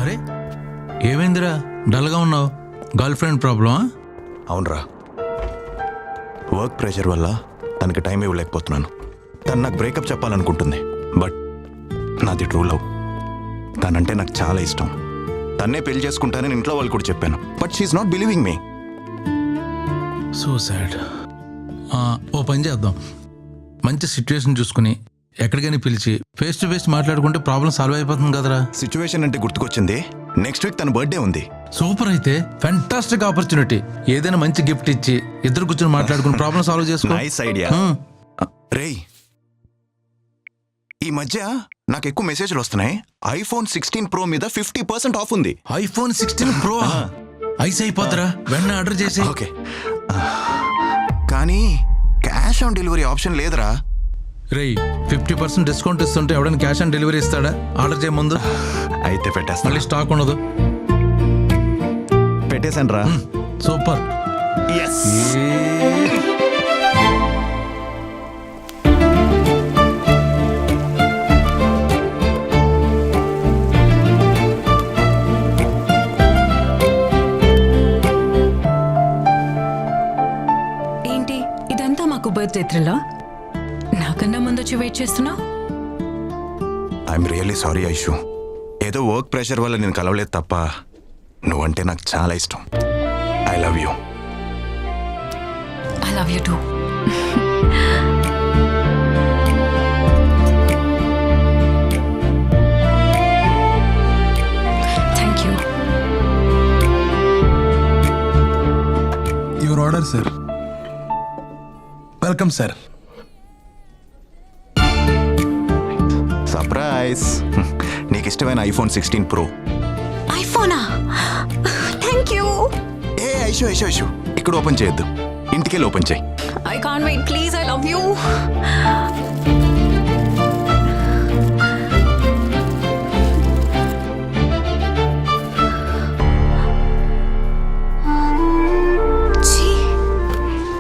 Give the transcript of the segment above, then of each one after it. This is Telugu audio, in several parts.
అరే ఏమైందిరా డల్గా ఉన్నావు? గర్ల్ ఫ్రెండ్ ప్రాబ్లమా? అవునరా, వర్క్ ప్రెషర్ వల్ల తనకి టైం ఇవ్వలేకపోతున్నాను. తను నాకు బ్రేకప్ చెప్పాలనుకుంటుంది, బట్ నాది ట్రూ లవ్. తనంటే నాకు చాలా ఇష్టం. తన్నే పెళ్లి చేసుకుంటానని ఇంట్లో వాళ్ళు కూడా చెప్పాను, but she's not believing me. So sad. ఓ పని చేద్దాం, మంచి సిచ్యువేషన్ చూసుకుని ఎక్కడికైనా పిలిచి ఫేస్ టు ఫేస్ మాట్లాడుకుంటే ప్రాబ్లం సాల్వ్ అయిపోతుంది కదరా. సిచ్యువేషన్ అంటే గుర్తుకొచ్చింది, నెక్స్ట్ వీక్ తన బర్త్డే ఉంది. సూపర్, అయితే ఫ్యాంటాస్టిక్ ఆపర్చునిటీ. ఏదైనా మంచి గిఫ్ట్ ఇచ్చి ఇద్దరు కూర్చొని మాట్లాడుకుని ప్రాబ్లం సాల్వ్ చేసుకో. Nice idea. రేయ్, ఈ మధ్య నాకు ఎక్కువ మెసేజ్లు వస్తున్నాయి. ఐఫోన్ 16 Pro మీద 50% ఆఫ్ ఉంది. ఐఫోన్ 16 Pro ఐస్ అయిపోతారా? వెంటనే ఆర్డర్ చేసి. ఓకే, కానీ క్యాష్ ఆన్ డెలివరీ ఆప్షన్ లేదురా. రేయ్, 50% డిస్కౌంట్ ఇస్తుంటే ఎవడైనా క్యాష్ ఆన్ డెలివరీ ఇస్తాడా? ఆర్డర్ చేయ ముందు అయితే పెట్టేస్తా. మళ్ళీ స్టాక్ ఉండదు. పెట్టేశాను రా. సూపర్. ఏంటి ఇదంతా మాకు బర్త్డే త్రిలా? నాకన్నా ముందొచ్చి వెయిట్ చేస్తున్నావు? I'm really sorry Aishu. ఏదో వర్క్ ప్రెషర్ వల్ల నేను కలవలేదు తప్ప నువ్వంటే నాకు చాలా ఇష్టం. I love you. I love you too. Thank you. Your order sir. Welcome sir. Surprise. నీకు ఇష్టమైన ఐఫోన్ 16 Pro. ఐఫోనా? Thank you. ఏ ఐషు ఐషు ఐషు, ఇక్కడ ఓపెన్ చేయొద్దు, ఇంటికెళ్ళి ఓపెన్ చేయి. I can't wait, please. I love you.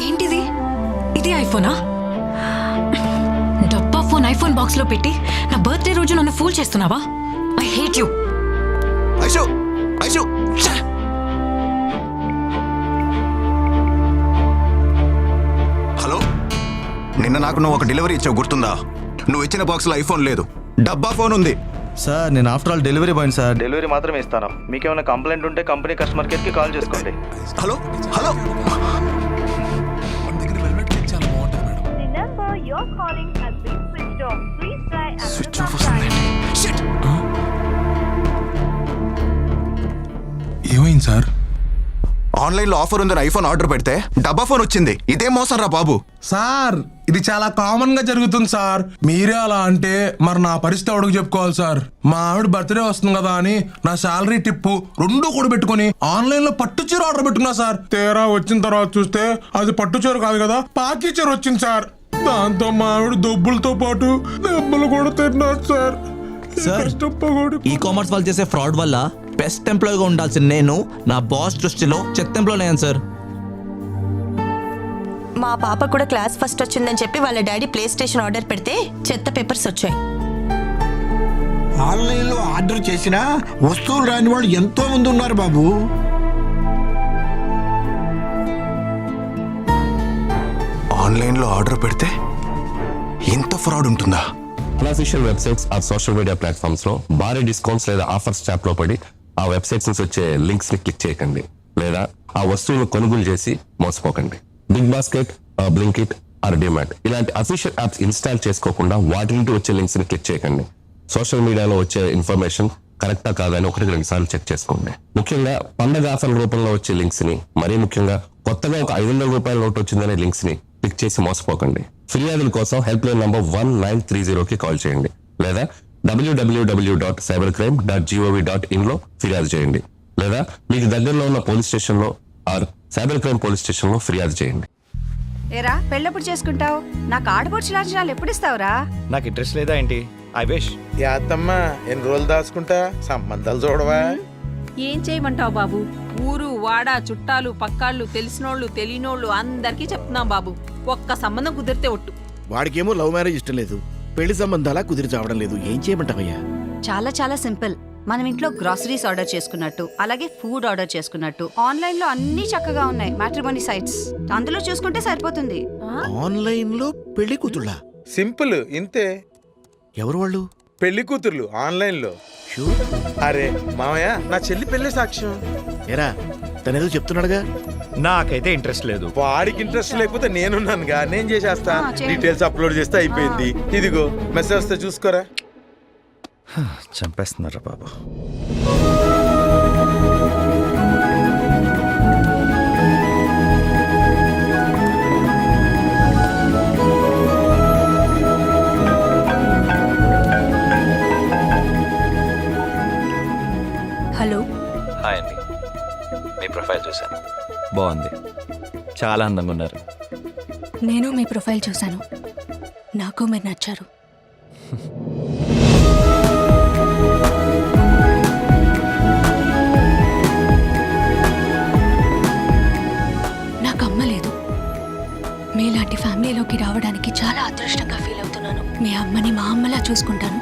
ఏంటిది? ఇది ఐఫోనా? డబ్బా ఫోన్ ఐఫోన్ బాక్స్ లో పెట్టి నా బర్త్డే రోజు నన్ను ఫూల్ చేస్తున్నావా? I hate you. Aishu Aishu, hello, నిన్న నాకు నువ్వు ఒక డెలివరీ ఇచ్చావు, గుర్తుందా? నువ్వు ఇచ్చిన బాక్స్లో ఐఫోన్ లేదు, డబ్బా ఫోన్ ఉంది. సార్, నేను after all delivery boy sir. Delivery మాత్రమే ఇస్తాను. మీకేమైనా కంప్లైంట్ ఉంటే కంపెనీ కస్టమర్ కేర్కి కాల్ చేసుకోండి. హలో హలో, చాలా బాగుంటుంది madam. The number you're calling has been switched off. Please try after switch some of time. వస్తుందండి. షిట్. ఏమైంది సార్? ఆన్లైన్లో ఆఫర్ ఉందని ఐఫోన్ ఆర్డర్ పెడితే డబ్బా ఫోన్ వచ్చింది. ఇదేం మోసం రా బాబు. సార్, ఇది చాలా కామన్ గా జరుగుతుంది సార్. మీరే అలా అంటే మరి నా పరిస్థితి ఎవడికి చెప్పుకోవాలి సార్? మా ఆవిడ బర్త్డే వస్తుంది కదా అని నా శాలరీ టిప్పు రెండు కూడా పెట్టుకుని ఆన్లైన్ లో పట్టు చీర ఆర్డర్ పెట్టుకున్నా సార్. తీరా వచ్చిన తర్వాత చూస్తే అది పట్టు చీర కాదు కదా, పాకీ చీర వచ్చింది సార్. దాంతో మా ఆవిడ దొబ్బులతో పాటు దెబ్బలు కూడా తిన్నారు సార్. సార్, ఈ కామర్స్ వాళ్ళు చేసే ఫ్రాడ్ వల్ల బెస్ట్ ఎంప్లాయీగా ఉండాల్సిన నేను నా బాస్ దృష్టిలో చెత్త ఎంప్లాయ్ అయ్యాను సార్. మా పాప కూడా క్లాస్ ఫస్ట్ వచ్చిందని చెప్పి వాళ్ళ డాడీ ప్లే స్టేషన్ ఆర్డర్ పెడితే చెత్త పేపర్స్ వచ్చాయి. ఆన్లైన్లో ఆర్డర్ చేసినా వస్తువులు రాని వాళ్ళు ఎంతో మంది ఉన్నారు బాబు. ఆన్లైన్లో ఆర్డర్ పెడితే ఇంత ఫ్రాడ్ ఉంటుందా? అన్అఫీషియల్ వెబ్సైట్స్ ఆ సోషల్ మీడియా ప్లాట్ఫామ్స్ లో భారీ డిస్కౌంట్స్ లేదా ఆఫర్స్ ట్యాప్ లో పడి ఆ వెబ్సైట్స్ నుంచి వచ్చే లింక్స్ ని క్లిక్ చేయకండి, లేదా ఆ వస్తువులు కొనుగోలు చేసి మోసపోకండి. BigBasket, Blinkit or DMart ఇలాంటి అఫీషియల్ యాప్స్ ఇన్స్టాల్ చేసుకోకుండా వాటి నుండి వచ్చే లింక్స్ ని క్లిక్ చేయకండి. సోషల్ మీడియాలో వచ్చే ఇన్ఫర్మేషన్ కరెక్టా కాదని 1-2 సార్లు చెక్ చేసుకోండి. ముఖ్యంగా పండగ ఆఫర్ల రూపంలో వచ్చే లింక్స్ ని, మరీ ముఖ్యంగా కొత్తగా ఒక 500 రూపాయల నోట్ వచ్చిందనే లింక్స్ ని క్లిక్ చేసి మోసపోకండి. ఫిర్యాదుల కోసం హెల్ప్ లైన్ నంబర్ 1930కి కాల్ చేయండి, లేదా www.cybercrime.gov.in లో ఫిర్యాదు చేయండి, లేదా మీకు దగ్గరలో ఉన్న పోలీస్ స్టేషన్ లో or cyber crime police station లో ఫిర్యాదు చేయండి. ఏరా పెళ్ళెప్పుడు చేసుకుంటావు? నాకు ఆడపడుచు లాంఛనాలు ఎప్పుడు ఇస్తావురా? నాకు ఇంట్రెస్ట్ లేదా ఏంటి? I wish. యాత్తమ్మా, ఎన్ని రోజులు దాచుకుంటా, సంబంధాలు చూడవా? ఏం చేయమంటావు బాబు? ఊరు వాడ చుట్టాలు పక్కాళ్ళు తెలిసినోళ్ళు తెలియనోళ్ళు అందరికీ చెప్తున్నాం బాబు. ఒక్క సంబంధం కుదిరితే ఒట్టు. వాడికేమో లవ్ మ్యారేజ్ ఇష్టం లేదు, పెళ్లి సంబంధాలా కుదిరి చావడం లేదు. ఏం చేయమంటావయ్యా? చాలా చాలా సింపుల్. మనం ఇంట్లో గ్రాసరీస్ ఆర్డర్ చేసుకున్నట్టు అలాగే ఫుడ్ ఆర్డర్ చేసుకున్నట్టు ఆన్లైన్ లో అన్ని చక్కగా ఉన్నాయి మ్యాట్రిమోనీ సైట్స్. అందులో చూసుకుంటే సరిపోతుంది. ఆన్లైన్ లో పెళ్లి కూతుళ్ళ సింపుల్ ఇంతే. ఎవరు వాళ్ళు? పెళ్లి కూతుర్లు ఆన్లైన్ లో. అరే మామయ్య, నా చెల్లి పెళ్లి సాక్ష్యం. ఎరా తనేదో చెప్తున్నాడుగా. నాకైతే ఇంట్రెస్ట్ లేదు. వాడికి ఇంట్రెస్ట్ లేకపోతే నేనున్నానుగా, నేను చేసేస్తా. చేయండి. డీటెయిల్స్ అప్లోడ్ చేస్తే అయిపోయింది. ఇదిగో మెసేజ్ వస్తే చూసుకోరా. చంపేస్తున్నారా బాబు. హలో. హాయ్ అండి, మీ ప్రొఫైల్ చూశాను, బాగుంది, చాలా అందంగా ఉన్నారు. నేను మీ ప్రొఫైల్ చూశాను, నాకు మీరు నచ్చారు. నాకు అమ్మ లేదు. మీలాంటి ఫ్యామిలీలోకి రావడానికి చాలా అదృష్టంగా ఫీల్ అవుతున్నాను. మీ అమ్మని మా అమ్మలా చూసుకుంటాను.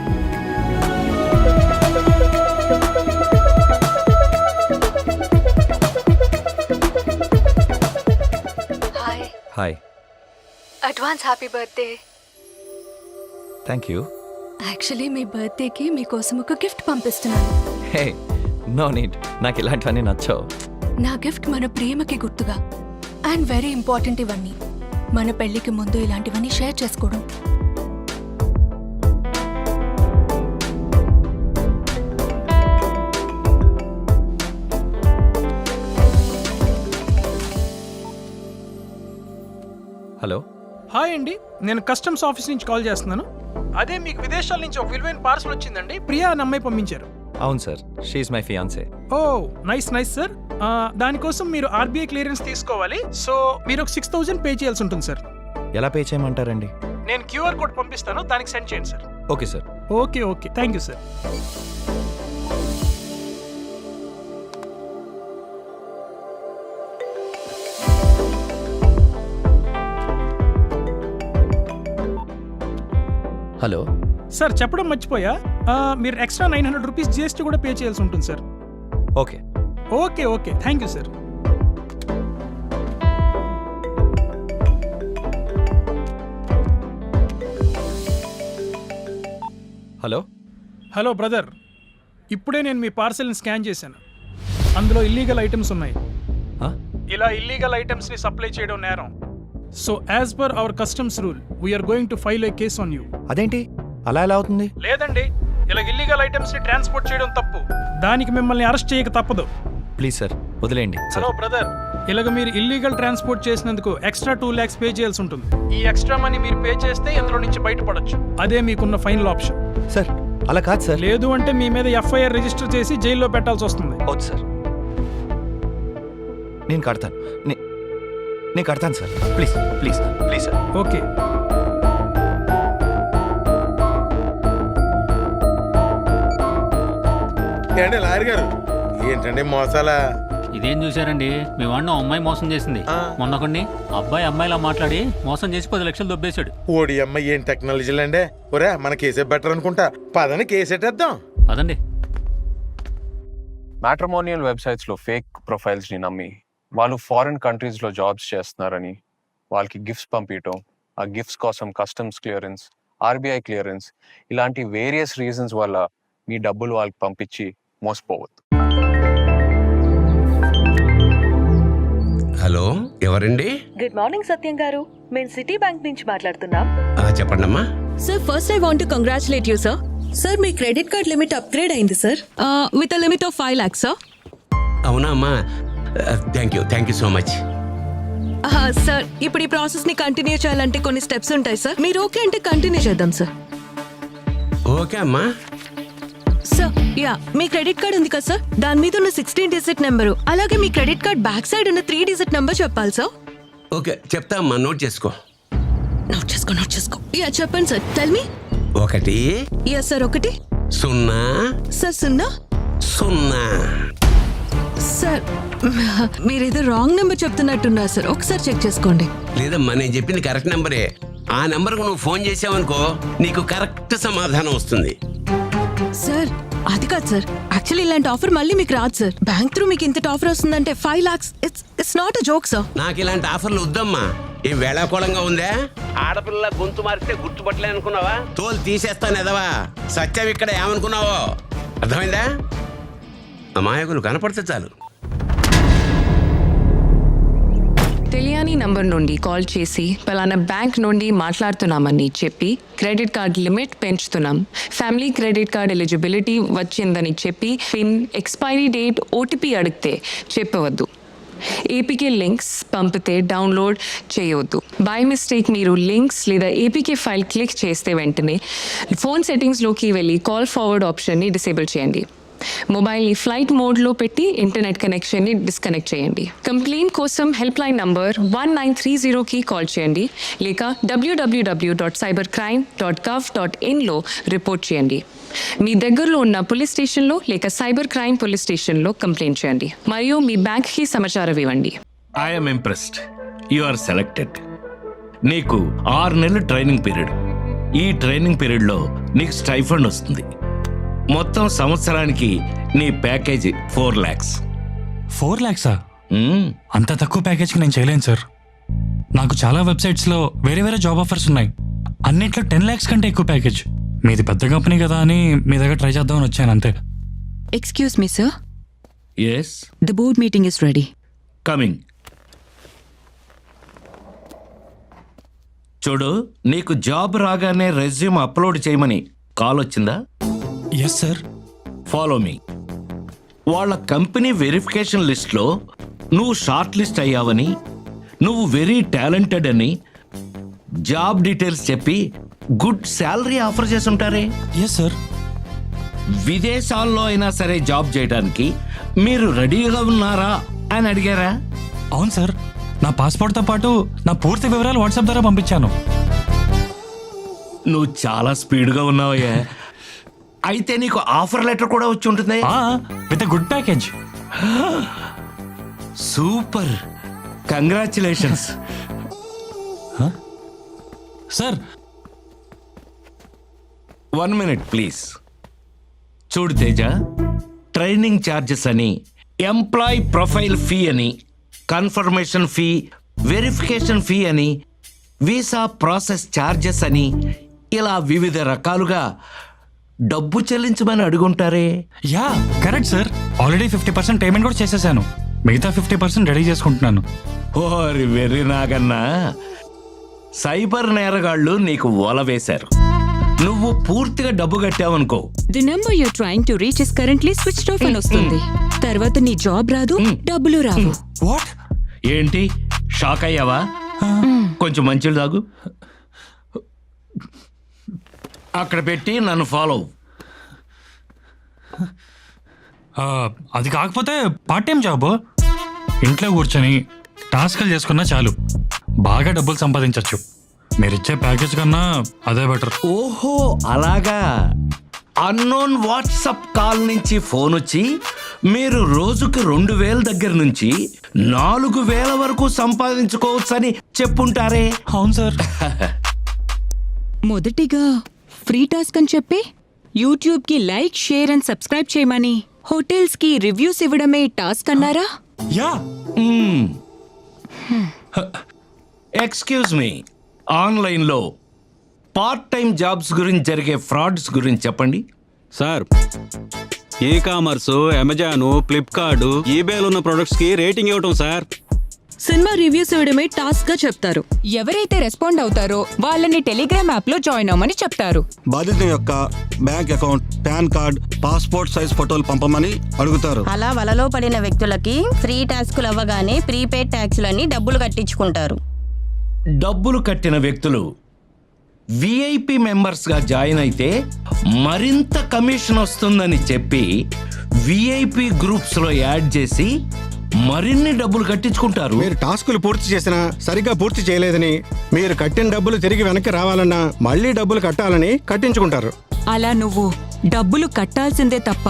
Hi. Hi. Advance happy birthday. Thank you. Actually మీ బర్త్డేకి మీకోసం ఒక గిఫ్ట్ పంపిస్తున్నాను. హే, నో నీడ్, నాకు ఇలాంటివన్నీ నచ్చవు. నా గిఫ్ట్ మన ప్రేమకి గుర్తుగా. అండ్ వెరీ ఇంపార్టెంట్ ఇవన్నీ. మన పెళ్లికి ముందు ఇలాంటివన్నీ షేర్ చేసుకోవడం. హలో. హాయ్ అండి, నేను కస్టమ్స్ ఆఫీస్ నుంచి కాల్ చేస్తున్నాను. అదే మీకు విదేశాల నుంచి ఒక విలువైన పార్సల్ వచ్చిందండి. ప్రియా అని అమ్మాయి పంపించారు. అవును sir, she's my fiancee. Oh nice nice sir. దానికోసం మీరు ఆర్బీఐ క్లియరెన్స్ తీసుకోవాలి. సో మీరు ఒక 6,000 పే చేయాల్సి ఉంటుంది సార్. ఎలా పే చేయమంటారండి? నేను క్యూఆర్ కోడ్ పంపిస్తాను, దానికి సెండ్ చేయండి sir. Okay sir. Okay okay, thank you sir. Hello sir, చెప్పడం మర్చిపోయా, మీరు ఎక్స్ట్రా 900 రూపీస్ జిఎస్టీ కూడా పే చేయాల్సి ఉంటుంది sir. Okay okay okay, thank you sir. Hello. Hello brother, ఇప్పుడే నేను మీ పార్సెల్ని స్కాన్ చేశాను. అందులో ఇల్లీగల్ ఐటమ్స్ ఉన్నాయి. ఇలా ఇల్లీగల్ ఐటమ్స్ని సప్లై చేయడం నేరం. So as per our customs rule we are going to file a case on you. అదేంటి అలా ఎలా అవుతుంది? లేదండి, ఇలా ఇల్లీగల్ ఐటమ్స్ని ట్రాన్స్పోర్ట్ చేయడం తప్పు. దానికి మిమ్మల్ని అరెస్ట్ చేయక తప్పదు. ప్లీజ్ సార్, వదిలేయండి. హలో బ్రదర్, ఇలాగ మీరు ఇల్లీగల్ ట్రాన్స్పోర్ట్ చేసినందుకు ఎక్స్ట్రా 2 lakhs పే చేయాల్సి ఉంటుంది. ఈ ఎక్స్ట్రా మనీ మీరు పే చేస్తే ఇందులో నుంచి బయటపడొచ్చు. అదే మీకున్న ఫైనల్ ఆప్షన్. సార్ అలా కాదు సార్. లేదు అంటే మీ మీద ఎఫ్ఐఆర్ రిజిస్టర్ చేసి జైల్లో పెట్టాల్సి వస్తుంది. అవును సార్, నేను కడతాను. నేను కడతాను sir. Please please please sir. Okay. ఏంటి లాయర్ గారు, ఏంటండి మోసాలా? ఇదేం చూసారండి, మీ వాడిని అమ్మాయి మోసం చేసింది. మొన్న కొన్ని అబ్బాయి అమ్మాయిలా మాట్లాడి మోసం చేసి 10 లక్షలు దొబ్బేశాడు. ఓడి అమ్మాయి, ఏం టెక్నాలజీలు అండి. ఒరే, మన కేసే బెటర్ అనుకుంటా. పదని కేసేటేద్దాం. అదండి. మ్యాట్రిమోనియల్ వెబ్సైట్స్లో ఫేక్ ప్రొఫైల్స్ని నమ్మి వాళ్ళు ఫారిన్ కంట్రీస్లో జాబ్స్ చేస్తున్నారని వాళ్ళకి గిఫ్ట్స్ పంపించడం, ఆ గిఫ్ట్స్ కోసం కస్టమ్స్ క్లియరెన్స్, ఆర్బీఐ క్లియరెన్స్, ఇలాంటి వేరియస్ రీజన్స్ వల్ల మీ డబ్బులు వాళ్ళకి పంపించి మోసపోవద్దు. హలో, ఎవరండి? గుడ్ మార్నింగ్ సత్యం గారు, మేము సిటీ బ్యాంక్ నుంచి మాట్లాడుతున్నాం. చెప్పండమ్మా. Sir, first I want to congratulate you sir. Sir, మీ క్రెడిట్ కార్డ్ లిమిట్ అప్గ్రేడ్ అయింది sir, with a limit of 5 lakhs sir. అవునా అమ్మా, thank you so much. Sir, ఇప్పుడు ఈ ప్రాసెస్ ని కంటిన్యూ చేయాలంటే కొన్ని స్టెప్స్ ఉంటాయి సార్. మీరు ఓకే అంటే కంటిన్యూ చేద్దాం సార్. ఓకే అమ్మా. సార్, యా, మీ క్రెడిట్ కార్డ్ ఉంది కదా సార్, దాని మీద ఉన్న 16-digit నెంబరు, అలాగే మీ క్రెడిట్ కార్డ్ బ్యాక్ సైడ్ ఉన్న 3-digit నెంబర్ చెప్పాలి సార్. ఓకే, చెప్తా అమ్మా, నోట్ చేసుకో. నోట్ చేసుకో. యా, చెప్పండి sir. Tell me. 1. Yeah sir, 1. 0. Sir, 0. 0. Sir, మీరేదో రాంగ్ నెంబర్ చెప్తున్నట్టున్నారు సార్, ఒకసారి చెక్ చేసుకోండి. లేదమ్మా, నేను చెప్పింది కరెక్ట్ నెంబరే. ఆ నెంబర్కు నువ్వు ఫోన్ చేసావనుకో, నీకు కరెక్ట్ సమాధానం వస్తుంది. సార్, అది కాదు సార్, యాక్చువల్లీ ఇలాంటి ఆఫర్ మళ్ళీ మీకు రాదు సార్. బ్యాంక్ త్రూ మీకు ఇంత ఆఫర్ వస్తుందంటే 5 lakhs, it's not a joke sir. నాకు ఇలాంటి ఆఫర్లు వద్దమ్మా. ఏం వేళాకోళంగా ఉందా? ఆడపిల్ల గొంతు మారితే గుర్తుపట్టలే అనుకున్నావా? తోలు తీసేస్తాను ఎదవా. సత్యం ఇక్కడ ఏమనుకున్నావో అర్థమైందా? అమాయకులు కనపడితే చాలు. తెలియని నంబర్ నుండి కాల్ చేసి పలానా బ్యాంక్ నుండి మాట్లాడుతున్నామని చెప్పి క్రెడిట్ కార్డ్ లిమిట్ పెంచుతున్నాం, ఫ్యామిలీ క్రెడిట్ కార్డ్ ఎలిజిబిలిటీ వచ్చిందని చెప్పి పిన్, ఎక్స్పైరీ డేట్, ఓటీపీ అడిగితే చెప్పవద్దు. ఏపీకే లింక్స్ పంపితే డౌన్లోడ్ చేయవద్దు. బై మిస్టేక్ మీరు లింక్స్ లేదా ఏపీకే ఫైల్ క్లిక్ చేస్తే వెంటనే ఫోన్ సెట్టింగ్స్లోకి వెళ్ళి కాల్ ఫార్వర్డ్ ఆప్షన్ని డిసేబుల్ చేయండి. మొబైల్ని ఫ్లైట్ మోడ్లో పెట్టి ఇంటర్నెట్ కనెక్షన్ని డిస్కనెక్ట్ చేయండి. కంప్లైంట్ కోసం హెల్ప్ లైన్ నంబర్ 1930కి కాల్ చేయండి లేక www.cybercrime.gov.inలో రిపోర్ట్ చేయండి. మీ దగ్గరలో ఉన్న పోలీస్ స్టేషన్లో లేక సైబర్ క్రైమ్ పోలీస్ స్టేషన్లో కంప్లైంట్ చేయండి మరియు మీ బ్యాంక్కి సమాచారం ఇవ్వండి. I'm impressed. You are selected. నీకు 6 నెలలు ట్రైనింగ్ పీరియడ్. ఈ ట్రైనింగ్ పీరియడ్లో నీకు స్టైఫండ్ వస్తుంది. మొత్తం సంవత్సరానికి నీ ప్యాకేజీ 4 lakhs. 4 lakhs? అంత తక్కువ ప్యాకేజ్కి నేను చేయలేను సార్. నాకు చాలా వెబ్సైట్స్లో వేరే వేరే జాబ్ ఆఫర్స్ ఉన్నాయి. అన్నిట్లో 10 lakhs కంటే ఎక్కువ ప్యాకేజ్. మీది పెద్ద కంపెనీ కదా అని మీ దగ్గర ట్రై చేద్దామని వచ్చాను అంతే. Excuse me sir, yes, the board meeting is ready. Coming. చూడు, నీకు జాబ్ రాగానే రెజ్యూమ్ అప్లోడ్ చేయమని కాల్ వచ్చిందా? Yes sir. Follow me. వాళ్ళ కంపెనీ వెరిఫికేషన్ లిస్ట్లో నువ్వు షార్ట్ లిస్ట్ అయ్యావని, నువ్వు వెరీ టాలెంటెడ్ అని జాబ్ డీటెయిల్స్ చెప్పి గుడ్ శాలరీ ఆఫర్ చేసి ఉంటారే. Yes sir. విదేశాల్లో అయినా సరే జాబ్ చేయడానికి మీరు రెడీగా ఉన్నారా అని అడిగారా? అవును సార్. నా పాస్పోర్ట్తో పాటు నా పూర్తి వివరాలు వాట్సాప్ ద్వారా పంపించాను. నువ్వు చాలా స్పీడ్గా ఉన్నావయ్యా. అయితే నీకు ఆఫర్ లెటర్ కూడా వచ్చి ఉంటుంది with good package. Super, congratulations. Sir 1 minute please. చూడు తేజ, ట్రైనింగ్ ఛార్జెస్ అని, ఎంప్లాయ్ ప్రొఫైల్ ఫీ అని, కన్ఫర్మేషన్ ఫీ, వెరిఫికేషన్ ఫీ అని, వీసా ప్రాసెస్ ఛార్జెస్ అని, ఇలా వివిధ రకాలుగా డబ్బు చెల్లించమని అడుగుంటారే. Yeah correct sir. Already 50% payment కూడా చేసేసాను. మిగతా 50% రెడీ చేసుకుంటున్నాను. ఓరి వెర్రి నాగన్నా, సైబర్ నేరగాళ్ళు నీకు ఓల వేశారు. నువ్వు పూర్తిగా డబ్బు కట్టావనుకో, the number you are trying to reach is currently switched off అని వస్తుంది. తర్వాత నీ జాబ్ రాదు, డబ్బులు రావు. వాట్? ఏంటి షాక్ అయ్యావా? కొంచెం మంచిలు తాగు. అక్కడ పెట్టి నన్ను ఫాలో. అది కాకపోతే పార్ట్ టైం జాబ్. ఇంట్లో కూర్చొని టాస్క్లు చేసుకున్నా చాలు, బాగా డబ్బులు సంపాదించవచ్చు. మీరిచ్చే ప్యాకేజ్ కన్నా అదే బెటర్. ఓహో అలాగా. అన్నోన్ వాట్సాప్ కాల్ నుంచి ఫోన్ వచ్చి మీరు రోజుకి 2,000 దగ్గర నుంచి 4,000 వరకు సంపాదించుకోవచ్చని చెప్పుంటారే. అవును సార్. మొదటిగా ఫ్రీ టాస్క్ అని చెప్పి యూట్యూబ్కి లైక్, షేర్ అండ్ సబ్స్క్రైబ్ చేయమని, హోటల్స్కి రివ్యూస్ ఇవ్వడమే టాస్క్ అన్నారా? యా. ఎక్స్క్యూజ్ మీ, ఆన్లైన్లో పార్ట్ టైం జాబ్స్ గురించి జరిగే ఫ్రాడ్స్ గురించి చెప్పండి. Sir, e commerce, Amazon, Flipkart, ఈబేలో ఉన్న ప్రొడక్ట్స్కి రేటింగ్ ఇవ్వటం సార్. సినిమా రివ్యూస్ ఇవ్వడమే టాస్క్ గా చెప్తారు. ఎవరైతే రెస్పాండ్ అవుతారో వాళ్ళని టెలిగ్రామ్ యాప్ లో జాయిన్ అవ్వమని చెప్తారు. బాధిత యొక్క bank account, pan card, passport size ఫోటోలు పంపమని అడుగుతారు. అలా వలలో పడిన వ్యక్తులకి ఫ్రీ టాస్కులు అవ్వగానే ప్రీపెయిడ్ ట్యాక్సులని డబ్బులు కట్టించుకుంటారు. డబ్బులు కట్టిన వ్యక్తులు విఐపి మెంబర్స్గా జాయిన్ అయితే మరింత కమిషన్ వస్తుందని చెప్పి విఐపి గ్రూప్స్లో యాడ్ చేసి మరిన్ని డబ్బులు కట్టించుకుంటారు. మీరు టాస్కులు పూర్తి చేసినా సరిగ్గా పూర్తి చేయలేదని, మీరు కట్టిన డబ్బులు తిరిగి వెనక్కి రావాలన్నా మళ్ళీ డబ్బులు కట్టాలని కట్టించుకుంటారు. అలా నువ్వు డబ్బులు కట్టాల్సిందే తప్ప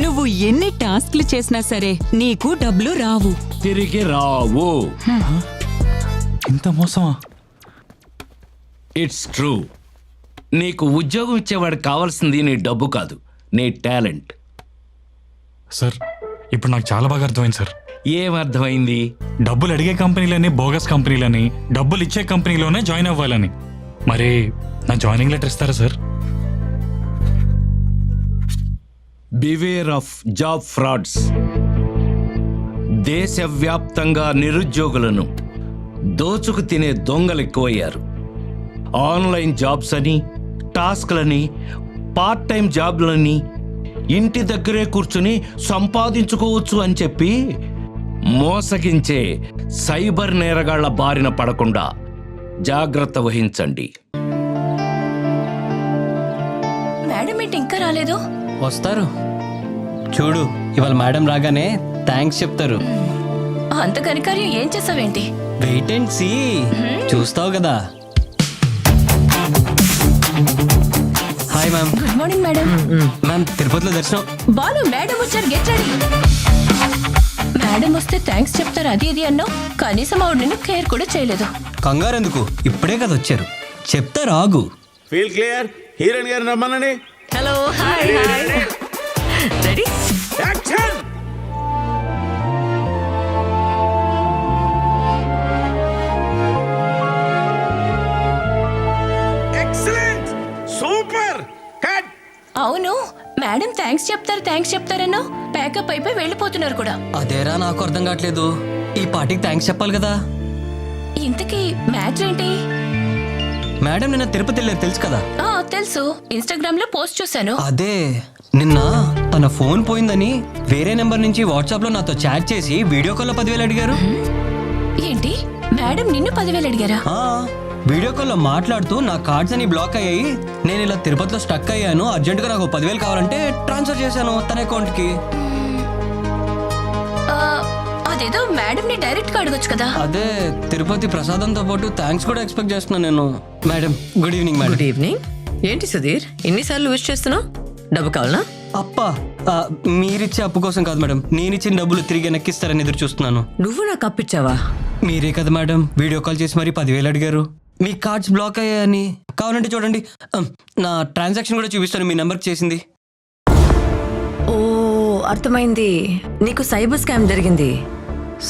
నువ్వు ఎన్ని టాస్క్లు చేసినా సరే నీకు డబ్బులు రావు, తిరిగి రావు. ఇంత మోసమా? It's true. నీకు ఉద్యోగం ఇచ్చేవాడికి కావాల్సింది నీ డబ్బు కాదు, నీ టాలెంట్. సార్ ఇప్పుడు నాకు చాలా బాగా అర్థమైంది సార్. ఏమర్థమైంది? డబ్బులు అడిగే కంపెనీలని బోగస్ కంపెనీలని, డబ్బులు ఇచ్చే కంపెనీలోనే జాయిన్ అవ్వాలని. మరి నా జాయినింగ్ లెటర్ ఇస్తారా sir? Beware of job frauds. దేశవ్యాప్తంగా నిరుద్యోగులను దోచుకు తినే దొంగలు ఎక్కువయ్యారు. ఆన్లైన్ జాబ్స్ అని, టాస్క్లని, పార్ట్ టైం జాబ్లని ఇంటి దగ్గరే కూర్చుని సంపాదించుకోవచ్చు అని చెప్పి మోసగించే సైబర్ నేరగాళ్ల బారిన పడకుండా జాగ్రత్త వహించండి. మేడం ఏంటి ఇంకా రాలేదు? వస్తారు చూడు, ఇవాళ మేడం రాగానే థ్యాంక్స్ చెప్తారు. అంత కనికార్యం ఏం చేసావేంటి? వెయిట్ అండ్ సీ, చూస్తావు కదా. Hi ma'am. Good morning madam. Ma'am తిరుపతిలో దర్శనం. బాలు మేడం వచ్చారు, గెట్ రెడీ. మేడం వస్తే థ్యాంక్స్ చెప్తారు అది ఇది అన్నావు, కనీసం ఆవిడ నిన్ను కేర్ కూడా చేయలేదు. కంగారు ఎందుకు, ఇప్పుడే కదా వచ్చారు, చెప్తారు ఆగు. Feel clear. హీరోయిన్ గారు రమ్మనండి. Hello, hi hi. Ready? Action. Excellent, super, cut. అవును, మేడం థ్యాంక్స్ చెప్తారన్నావు, ప్యాకప్ అయిపోయి వెళ్ళిపోతున్నారు కూడా. అదేరా నాకు అర్థం కావట్లేదు. ఈ పార్టీకి థ్యాంక్స్ చెప్పాలి కదా. ఇంతకీ మ్యాటర్ ఏంటి? మేడం నిన్న తిరుపతి వెళ్ళారు తెలుసు కదా. తెలుసు, ఇన్స్టాగ్రామ్ లో పోస్ట్ చూశాను. అదే నిన్న తన ఫోన్ పోయిందని వేరే నెంబర్ నుంచి వాట్సాప్ లో నాతో చాట్ చేసి వీడియో కాల్లో 10,000 అడిగారు. ఏంటి, మేడం నిన్ను 10,000 అడిగారా? వీడియో కాల్లో మాట్లాడుతూ నా కార్డ్స్ అని బ్లాక్ అయ్యాయి, నేను ఇలా తిరుపతిలో స్టక్ అయ్యాను, అర్జెంటుగా నాకు 10,000 కావాలంటే ట్రాన్స్ఫర్ చేశాను తన అకౌంట్ కి. అదేదో మేడం ని డైరెక్ట్ గా అడగొచ్చు కదా. అదే తిరుపతి ప్రసాదంతో పాటు థ్యాంక్స్ కూడా ఎక్స్పెక్ట్ చేస్తున్నాను నేను. Madam good evening. Madam good evening. ఏంటి సుధీర్ ఇన్నిసార్లు విష్ చేస్తున్నావు? డబ్బు కావాలా? అప్పా, మీరిచ్చే అప్పు కోసం కాదు మేడం, నేనిచ్చిన డబ్బులు తిరిగి వెనక్కిస్తారని ఎదురు చూస్తున్నాను. నువ్వు నాకు అప్పిచ్చావా? మీరే కదా మేడం వీడియో కాల్ చేసి మరి 10,000 అడిగారు. మీ కార్డ్స్ బ్లాక్ అయ్యాయని. కావాలంటే చూడండి, నా ట్రాన్సాక్షన్ కూడా చూపిస్తాను, మీ నెంబర్కి చేసింది. ఓ అర్థమైంది, నీకు సైబర్ స్కామ్ జరిగింది.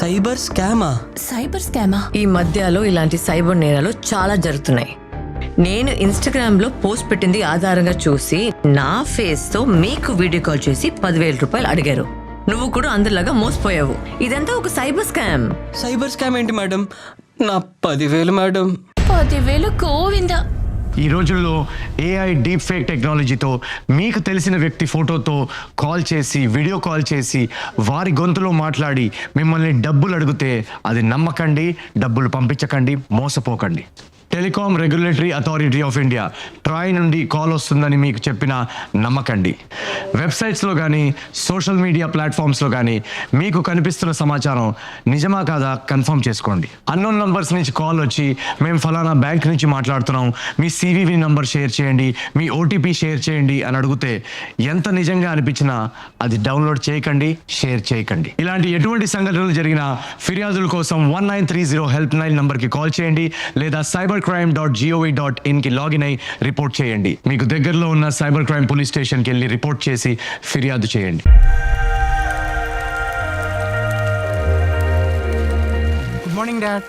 సైబర్ స్కామా? సైబర్ స్కామా? ఈ మధ్యలో ఇలాంటి సైబర్ నేరాలు చాలా జరుగుతున్నాయి. నేను ఇన్స్టాగ్రామ్ లో పోస్ట్ పెట్టింది ఆధారంగా చూసి నా ఫేస్ తో మీకు వీడియో కాల్ చేసి 10,000 రూపాయలు అడిగారు. నువ్వు కూడా అందరిలాగా మోసపోయావు. ఇదంతా ఒక సైబర్ స్కామ్. సైబర్ స్కామ్ ఏంటి మేడం? నా 10,000 మేడం. 10,000 గోవిందా. ఈ రోజుల్లో ఏఐ డీప్ ఫేక్ టెక్నాలజీతో మీకు తెలిసిన వ్యక్తి ఫోటోతో కాల్ చేసి, వీడియో కాల్ చేసి, వారి గొంతులో మాట్లాడి మిమ్మల్ని డబ్బులు అడిగితే అది నమ్మకండి, డబ్బులు పంపించకండి, మోసపోకండి. Telecom regulatory authority of India TRAI నుండి కాల్ వస్తుందని మీకు చెప్పినా నమ్మకండి. వెబ్సైట్స్లో కానీ సోషల్ మీడియా ప్లాట్ఫామ్స్లో కానీ మీకు కనిపిస్తున్న సమాచారం నిజమా కాదా కన్ఫర్మ్ చేసుకోండి. అన్నోన్ నంబర్స్ నుంచి కాల్ వచ్చి మేము ఫలానా బ్యాంక్ నుంచి మాట్లాడుతున్నాం, మీ సివివి నంబర్ షేర్ చేయండి, మీ ఓటీపీ షేర్ చేయండి అని అడిగితే ఎంత నిజంగా అనిపించినా అది డౌన్లోడ్ చేయకండి, షేర్ చేయకండి. ఇలాంటి ఎటువంటి సంఘటనలు జరిగినా ఫిర్యాదుల కోసం 1930 హెల్ప్ లైన్ నంబర్కి కాల్ చేయండి, లేదా cybercrime.gov.in కి లాగిన్ అయి రిపోర్ట్ చేయండి. మీకు దగ్గరలో ఉన్న సైబర్ క్రైమ్ పోలీస్ స్టేషన్కి వెళ్ళి రిపోర్ట్ చేసి ఫిర్యాదు చేయండి. Good morning dad.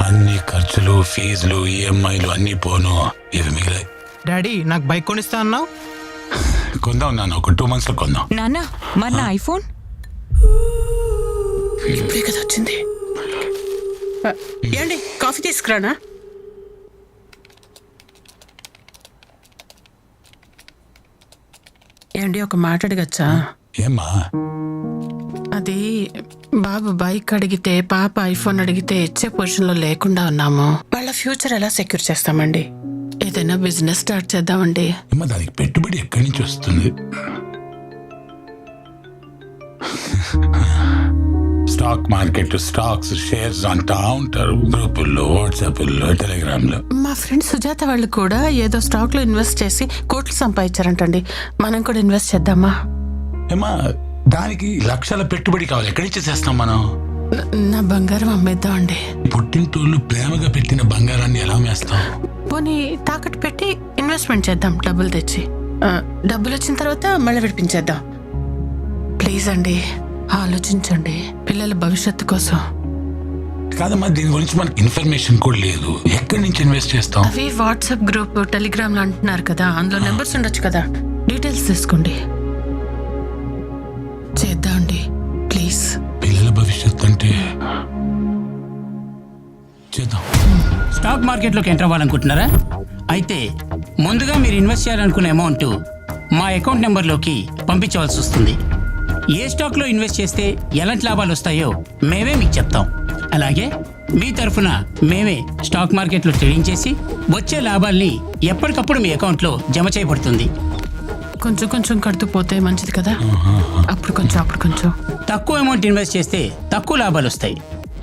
అన్ని ఖర్చులు, ఫీజులు, ఈఎంఐలు అన్నీ పోను, ఇవి మిగిలాయి. డాడీ నాకు బైక్ కొనిస్తా అన్నావు. కొందాం నాన్న, ఒక 2 months లో కొందాం. నాన్న మరి నా ఐఫోన్ ఇప్పుడే కదా వచ్చింది. ఏండి కాఫీ తీసుకురానా? ఏండి ఒక మాట అడగచ్చా? ఏమ్మా? అది బాబు బైక్ అడిగితే, పాప ఐఫోన్ అడిగితే ఇచ్చే పొజిషన్లో లేకుండా ఉన్నాము. వాళ్ళ ఫ్యూచర్ ఎలా సెక్యూర్ చేస్తామండి? ఏదైనా బిజినెస్ స్టార్ట్ చేద్దామండి. దానికి పెట్టుబడి ఎక్కడి నుంచి వస్తుంది? స్టాక్ మార్కెట్, స్టాక్స్, షేర్స్ అంటా ఉంటారు గ్రూపుల్లో, వాట్సాప్లో, టెలిగ్రామ్లో. మా ఫ్రెండ్ సుజాత వాళ్ళు కూడా ఏదో స్టాక్ లో ఇన్వెస్ట్ చేసి కోట్లు సంపాదించారంటండి. మనం కూడా ఇన్వెస్ట్ చేద్దామా? ఏమా, దానికి లక్షల పెట్టుబడి కావాలి, ఎక్కడి నుంచి చేస్తాం మనం? నా బంగారం అమ్మేద్దామండి. పుట్టింటోళ్ళు ప్రేమగా పెట్టిన బంగారాన్ని ఎలా మేస్తాం? పోనీ తాకట్టు పెట్టి ఇన్వెస్ట్మెంట్ చేద్దాం, డబ్బులు తెచ్చి. డబ్బులు వచ్చిన తర్వాత మళ్ళీ విడిపించేద్దాం. ప్లీజ్ అండి, ఆలోచించండి పిల్లల భవిష్యత్తు కోసం. కాదమ్మా, దీని గురించి మనకి ఇన్ఫర్మేషన్ కూడా లేదు. ఎక్కడి నుంచి ఇన్వెస్ట్ చేస్తాం? అవి వాట్సాప్ గ్రూప్, టెలిగ్రామ్ లో అంటున్నారు కదా, అందులో నెంబర్స్ ఉండొచ్చు కదా, డీటెయిల్స్ తీసుకోండి. చేద్దామండి ప్లీజ్. పిల్లల భవిష్యత్తు అంటే చేద్దాం. స్టాక్ మార్కెట్లోకి ఎంటర్ అవ్వాలనుకుంటున్నారా? అయితే ముందుగా మీరు ఇన్వెస్ట్ చేయాలనుకునే అమౌంట్ మా అకౌంట్ నెంబర్లోకి పంపించవలసి వస్తుంది. ఏ స్టాక్లో ఇన్వెస్ట్ చేస్తే ఎలాంటి లాభాలు వస్తాయో మేమే మీకు చెప్తాం. అలాగే మీ తరఫున మేమే స్టాక్ మార్కెట్లో ట్రేడింగ్ చేసి వచ్చే లాభాల్ని ఎప్పటికప్పుడు మీ అకౌంట్లో జమ చేయబడుతుంది. కొంచెం కొంచెం కడుతూ పోతే మంచిది కదా, అప్పుడు కొంచెం అప్పుడు కొంచెం. తక్కువ అమౌంట్ ఇన్వెస్ట్ చేస్తే తక్కువ లాభాలు వస్తాయి.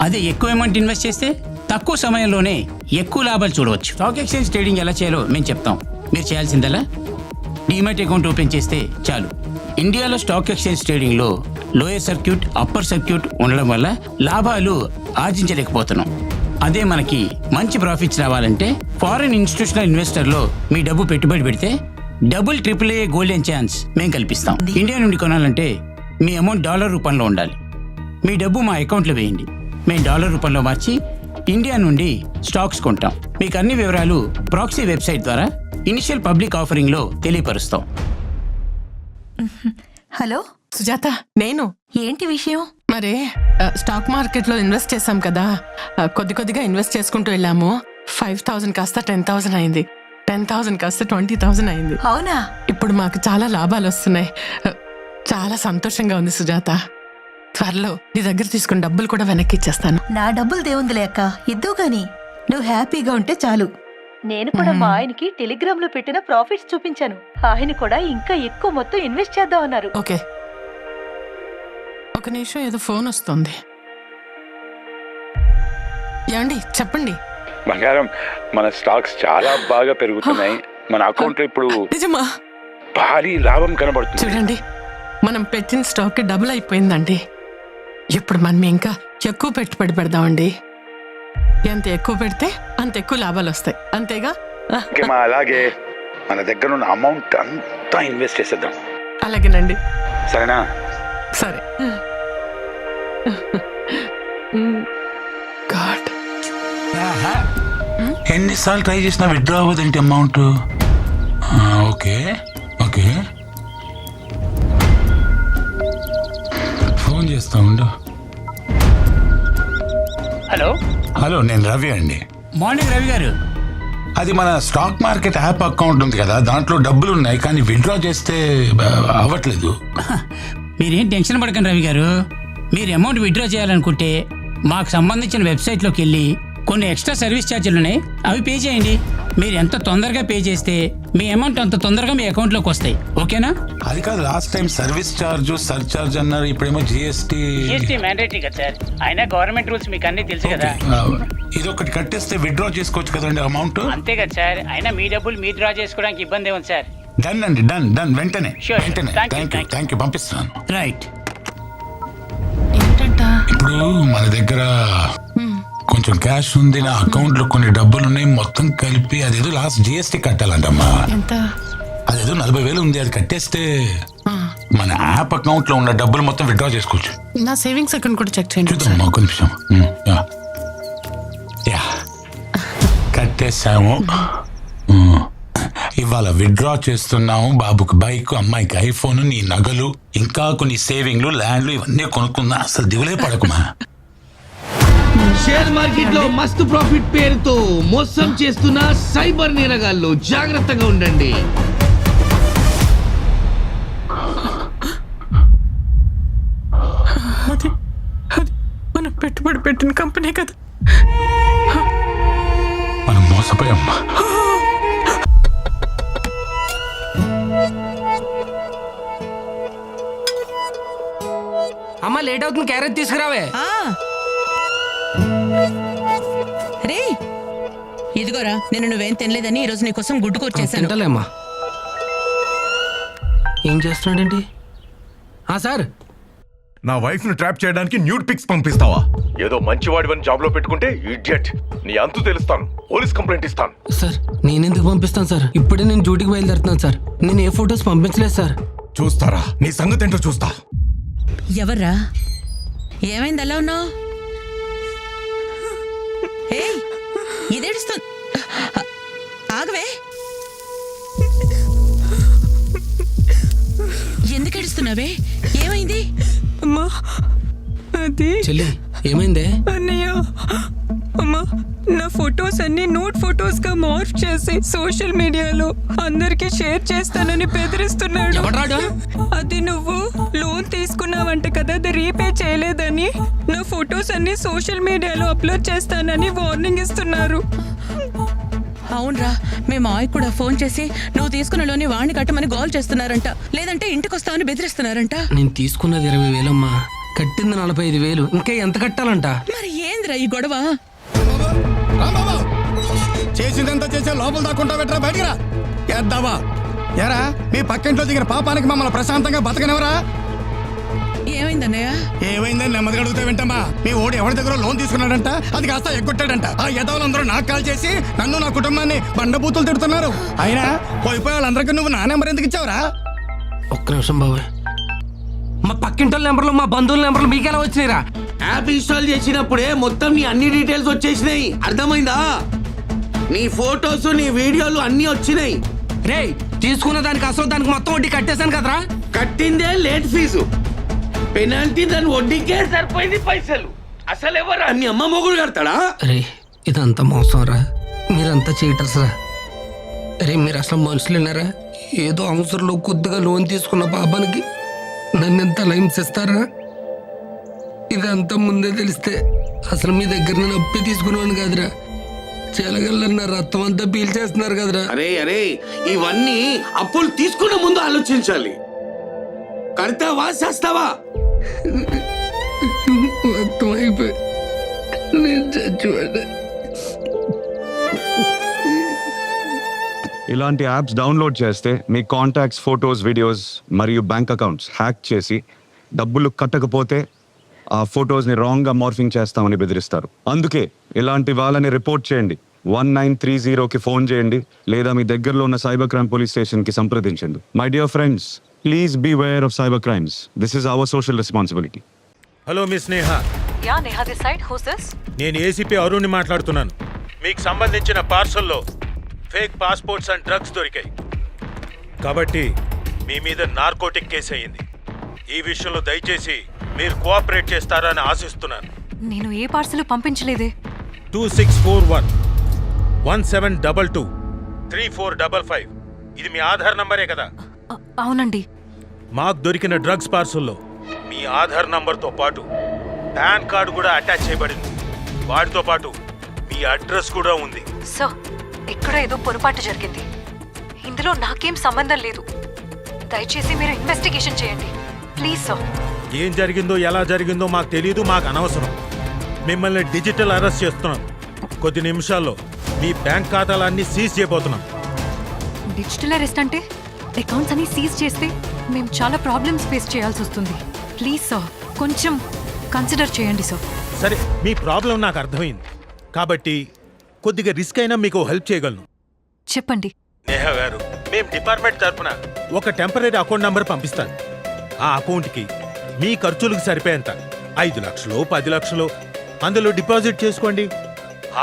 అదే ఎక్కువ అమౌంట్ ఇన్వెస్ట్ చేస్తే తక్కువ సమయంలోనే ఎక్కువ లాభాలు చూడవచ్చు. స్టాక్ ఎక్స్చేంజ్ ట్రేడింగ్ ఎలా చేయాలో మేము చెప్తాం. మీరు చేయాల్సిందల్లా డీమ్యాట్ అకౌంట్ ఓపెన్ చేస్తే చాలు. ఇండియాలో స్టాక్ ఎక్స్చేంజ్ ట్రేడింగ్లో లోయర్ సర్క్యూట్, అప్పర్ సర్క్యూట్ ఉండడం వల్ల లాభాలు ఆర్జించలేకపోతున్నాం. అదే మనకి మంచి ప్రాఫిట్స్ రావాలంటే ఫారిన్ ఇన్స్టిట్యూషనల్ ఇన్వెస్టర్లో మీ డబ్బు పెట్టుబడి పెడితే డబుల్ AAA గోల్డెన్ ఛాన్స్ మేము కల్పిస్తాం. ఇండియా నుండి కొనాలంటే మీ అమౌంట్ డాలర్ రూపంలో ఉండాలి. మీ డబ్బు మా అకౌంట్లో వేయండి, మేము డాలర్ రూపంలో మార్చి ఇండియా నుండి స్టాక్స్ కొంటాం. మీకు అన్ని వివరాలు ప్రాక్సీ వెబ్సైట్ ద్వారా ఇనిషియల్ పబ్లిక్ ఆఫరింగ్లో తెలియపరుస్తాం. హలో సుజాత, నేను. ఏంటి విషయం? మరి స్టాక్ మార్కెట్లో ఇన్వెస్ట్ చేశాం కదా, కొద్ది కొద్దిగా ఇన్వెస్ట్ చేసుకుంటూ వెళ్ళాము. 5,000 కాస్త 10,000 అయింది, 10,000 కాస్త 20,000 అయింది. అవునా? ఇప్పుడు మాకు చాలా లాభాలు వస్తున్నాయి. చాలా సంతోషంగా ఉంది సుజాత. త్వరలో నీ దగ్గర తీసుకున్న డబ్బులు కూడా వెనక్కి ఇచ్చేస్తాను. నా డబ్బులు దేవుందిలే అక్క, ఇద్దు గాని నువ్వు హ్యాపీగా ఉంటే చాలు. నేను కూడా మా ఆయనకి టెలిగ్రామ్ లో పెట్టిన ప్రాఫిట్స్ చూపించాను. ఆయన కూడా ఇంకా ఎక్కువ మొత్తం ఇన్వెస్ట్ చేద్దాం అన్నారు. ఓకే, ఒక నిమిషం, ఏదో ఫోన్ వస్తుంది. ఏమండి చెప్పండి. బంగారం, మన స్టాక్స్ చాలా బాగా పెరుగుతున్నాయి. మన అకౌంట్ లో ఇప్పుడు నిజమా? భారీ లాభం కనబడుతుంది. చూడండి, మనం పెట్టిన స్టాక్ డబుల్ అయిపోయిందండి. ఇప్పుడు మనం ఇంకా ఎక్కువ పెట్టుబడి పెడదామండి. ఎంత ఎక్కువ పెడితే అంత ఎక్కువ లాభాలు వస్తాయి, అంతేగా? అలాగే మన దగ్గర ఉన్న అమౌంట్ అంతా ఇన్వెస్ట్ చేసేద్దాం. అలాగేనండి. సరేనా? సరే. గాడ్, ఎన్నిసార్లు ట్రై చేసినా విత్డ్రా అవ్వదేంటి అమౌంట్? ఓకే ఓకే, ఫోన్ చేస్తా ఉండు. హలో హలో, నేను రవి అండి. మార్నింగ్ రవి గారు. అది మన స్టాక్ మార్కెట్ యాప్ అకౌంట్ ఉంది కదా, దాంట్లో డబ్బులు ఉన్నాయి కానీ విత్డ్రా చేస్తే అవ్వట్లేదు. మీరేం టెన్షన్ పడకండి రవి గారు. మీరు అమౌంట్ విత్డ్రా చేయాలనుకుంటే మాకు సంబంధించిన వెబ్సైట్లోకి వెళ్ళి కొన్ని ఎక్స్ట్రా సర్వీస్ ఛార్జీలు ఉన్నాయి, అవి పే చేయండి. మీరు ఎంత తొందరగా పే చేస్తే మీ అమౌంట్ అంత తొందరగా మీ అకౌంట్లోకి వస్తాయి. ఓకేనా? అది కాదు, last time service charge, surcharge అన్నారు, ఇప్పుడేమో జిఎస్టీ మ్యాండేటరీ కదా సార్. అయినా గవర్నమెంట్ రూల్స్ మీకు అన్ని తెలుసు కదా. ఇది ఒకటి కట్టేస్తే విత్డ్రా చేసుకోవచ్చు కదండి అమౌంట్. అంతే కదా సార్. అయినా మీ డబ్బులు మీ డ్రా చేసుకోవడానికి ఇబ్బంది ఏముంది సార్? డన్ అండి, డన్ డన్, వెంటనే Sure. వెంటనే. Thank you, థ్యాంక్ యూ, పంపిస్తున్నాను. రైట్. ఏంటంట? ఇప్పుడు మన దగ్గర కొంచెం క్యాష్ ఉంది, నా అకౌంట్ లో కొన్ని డబ్బులు ఉన్నాయి, మొత్తం కలిపి అదేదో లాస్ట్ జిఎస్టీ కట్టాలంటమ్మా. ఎంత? అదేదో 40,000 ఉంది, అది కట్టేస్తే మన యాప్ అకౌంట్ లో ఉన్న డబ్బులు మొత్తం విత్డ్రా చేసుకోవచ్చు. నా సేవింగ్స్ అకౌంట్ కూడా చెక్ చేయండి. చూద్దాం ఒక నిమిషం. యా, కట్టేసాము. ఇవాళ విత్డ్రా చేస్తున్నాము. బాబుకి బైక్, అమ్మాయికి ఐఫోన్, నీ నగలు, ఇంకా కొన్ని సేవింగ్లు, ల్యాండ్లు ఇవన్నీ కొనుక్కున్నా. అసలు దిగులే పడకుమా. షేర్ మార్కెట్ లో మస్తు ప్రాఫిట్ పేరుతో మోసం చేస్తున్న సైబర్ నేరగాళ్ళు, జాగ్రత్తగా ఉండండి. అది మనం పెట్టుబడి పెట్టిన కంపెనీ కదా. మనం మోసపోయాం. అమ్మ లేట్ అవుతుంది, క్యారెట్ తీసుకురావే. రే, ఇదిగోరా, నేను నువ్వేం తినలేదని ఈరోజు నీకోసం గుడ్డు కూర చేశాను. తింటలేమ్మా. ఏం చేస్తున్నాడేంటి? సార్ నా వైఫ్ ను ట్రాప్ చేయడానికి న్యూడ్ పిక్స్ పంపిస్తావా? ఏదో మంచివాడివని జాబ్ లో పెట్టుకుంటే ఇడియట్. నీ అంతు తెలుస్తాను, పోలీస్ కంప్లైంట్ ఇస్తాను. సార్ నేనెందుకు పంపిస్తాను సార్? ఇప్పుడే నేను డ్యూటీకి బయలుదేరుతున్నాను సార్. నేను ఏ ఫొటోస్ పంపించలేదు సార్. చూస్తారా నీ సంగతి ఏంటో చూస్తా. ఎవర్రా? ఏమైంది అలా ఉన్నావు? ఇదేడుస్తుంది. ఆగవే. ఎందుకు ఏడుస్తున్నావే? ఏమైంది? అమ్మా అది చెల్లి ఏమైందే? అన్నయ్య, అమ్మా నా ఫొటోస్ అన్ని నోట్ ఫొటోస్ గా మార్ఫ్ చేసి సోషల్ మీడియాలో అందరికి షేర్ చేస్తానని బెదిరిస్తున్నాడు. అది నువ్వు లోన్ తీసుకున్నావంట కదా, అది రీపే చేయలేదని నా ఫొటోస్ అన్ని సోషల్ మీడియాలో అప్లోడ్ చేస్తానని వార్నింగ్ ఇస్తున్నారు. అవునరా, మేము మాయ కూడా ఫోన్ చేసి నువ్వు తీసుకున్న లోని వాణ్ణి కట్టమని గోల్ చేస్తున్నారంట, లేదంటే ఇంటికి వస్తామని బెదిరిస్తున్నారంట. నేను తీసుకున్నది 20,000 అమ్మా, కట్టింది 45,000. ఇంకా ఎంత కట్టాలంట? మరి ఏంద్రా ఈ గొడవ? చేసిందంతా చేసే లోపల దాక్కుంటా పెట్టరా, బయటికి రా. చేద్దావా ఎరా? మీ పక్కింట్లో దిగిన పాపానికి మమ్మల్ని ప్రశాంతంగా బతకనివరా? ఏమైందన్నయ్య? ఏమైందని నెమ్మదిగా అడుగుతా వింటమ్మా. మీ ఓడి ఎవరి దగ్గర లోన్ తీసుకున్నాడంట, అది కాస్త ఎగ్గొట్టాడంట. ఆ యదవులందరూ నాకు కాల్ చేసి నన్ను నా కుటుంబాన్ని బండబూతులు తిడుతున్నారు. అయినా పోయిపోయి వాళ్ళందరికీ నువ్వు నా నెంబర్ ఎందుకు ఇచ్చావురా? ఒక్క నిమిషం బాబాయ్, మా పక్కింటి నెంబర్లు మా బంధువుల నెంబర్లు మీకెలా వచ్చినాయిరా? యాప్ ఇన్స్టాల్ చేసినప్పుడే మొత్తం నీ అన్ని డీటెయిల్స్ వచ్చేసినాయి, అర్థమైందా? నీ ఫోటోస్ నీ వీడియోలు అన్ని వచ్చినాయి. రే తీసుకున్న దానికి అసలు దానికి మొత్తం వడ్డీ కట్టేశాను కదరా. కట్టిందే లేట్ ఫీజు, పెనాల్టీ దాని వడ్డీకే సరిపోయింది పైసలు. అసలు ఎవరు అన్ని అమ్మ మొగుడు కడతాడా? అరే ఇదంతా మోసం రా, మీరంతా చీటర్స్ రా. అరే మీరు అసలు మనుషులేనారా? ఏదో అవసరంలో కొద్దిగా లోన్ తీసుకున్న పాపానికి నన్ను ఎంత హింసిస్తారా? ఇదంతా ముందే తెలిస్తే అసలు మీ దగ్గర నేను అప్పే తీసుకున్నాను కదరా. చెలగల్లన్న రక్తం అంతా పీల్చేస్తున్నారు కదరా. అరే అరే ఇవన్నీ అప్పులు తీసుకున్న ముందు ఆలోచించాలి. కడతావా చేస్తావా? మొత్తం అయిపోయి నేను చచ్చిపోయా. ఇలాంటి యాప్స్ డౌన్లోడ్ చేస్తే మీ కాంటాక్ట్స్, ఫొటోస్, వీడియోస్ మరియు బ్యాంక్ అకౌంట్స్ హ్యాక్ చేసి డబ్బులు కట్టకపోతే ఆ ఫొటోస్ని రాంగ్గా మార్ఫింగ్ చేస్తామని బెదిరిస్తారు. అందుకే ఇలాంటి వాళ్ళని రిపోర్ట్ చేయండి. 1930కి ఫోన్ చేయండి, లేదా మీ దగ్గరలో ఉన్న సైబర్ క్రైమ్ పోలీస్ స్టేషన్కి సంప్రదించండి. My dear friends, please be aware of cyber crimes. This is our social responsibility. Hello miss Neha. Yeah Neha this side. Who's this? నేను ఏసీపీ అరుణ్ని మాట్లాడుతున్నాను. మీకు సంబంధించిన పార్సల్లో ఫేక్ పాస్పోర్ట్స్ అండ్ డ్రగ్స్ దొరికాయి కాబట్టి మీ మీద నార్కోటిక్ కేసు అయ్యింది. ఈ విషయంలో దయచేసి మీరు కోఆపరేట్ చేస్తారని ఆశిస్తున్నాను. నేను ఏ పార్సల్ పంపించలేదే. 2641 1722 3455 ఇది మీ ఆధార్ నంబరే కదా? అవునండి. మాకు దొరికిన డ్రగ్స్ పార్సల్లో మీ ఆధార్ నంబర్తో పాటు పాన్ కార్డు కూడా అటాచ్ చేయబడింది. వాటితో పాటు మీ అడ్రస్ కూడా ఉంది. సార్, ఇక్కడ ఏదో పొరపాటు జరిగింది. ఇందులో నాకేం సంబంధం లేదు. దయచేసి మీరు ఇన్వెస్టిగేషన్ చేయండి ప్లీజ్ సార్. ఏం జరిగిందో ఎలా జరిగిందో మాకు తెలియదు, మాకు అనవసరం. మిమ్మల్ని డిజిటల్ అరెస్ట్ చేస్తున్నాం. కొద్ది నిమిషాల్లో మీ బ్యాంక్ ఖాతాలన్నీ సీజ్ చేయబోతున్నాం. డిజిటల్ అరెస్ట్ అంటే అకౌంట్స్ అన్ని సీజ్ చేస్తే మేము చాలా ప్రాబ్లమ్స్ ఫేస్ చేయాల్సి వస్తుంది. ప్లీజ్ సార్, కొంచెం కన్సిడర్ చేయండి సార్. సరే, మీ ప్రాబ్లం నాకు అర్థమైంది కాబట్టి కొద్దిగా రిస్క్ అయినా మీకు హెల్ప్ చేయగలను. చెప్పండి. నేహా గారు, మేము డిపార్ట్మెంట్ తరఫున ఒక టెంపరీ అకౌంట్ నంబర్ పంపిస్తాను. ఆ అకౌంట్కి మీ ఖర్చులకు సరిపోయేంత 5 లక్షలు 10 లక్షలు అందులో డిపాజిట్ చేసుకోండి.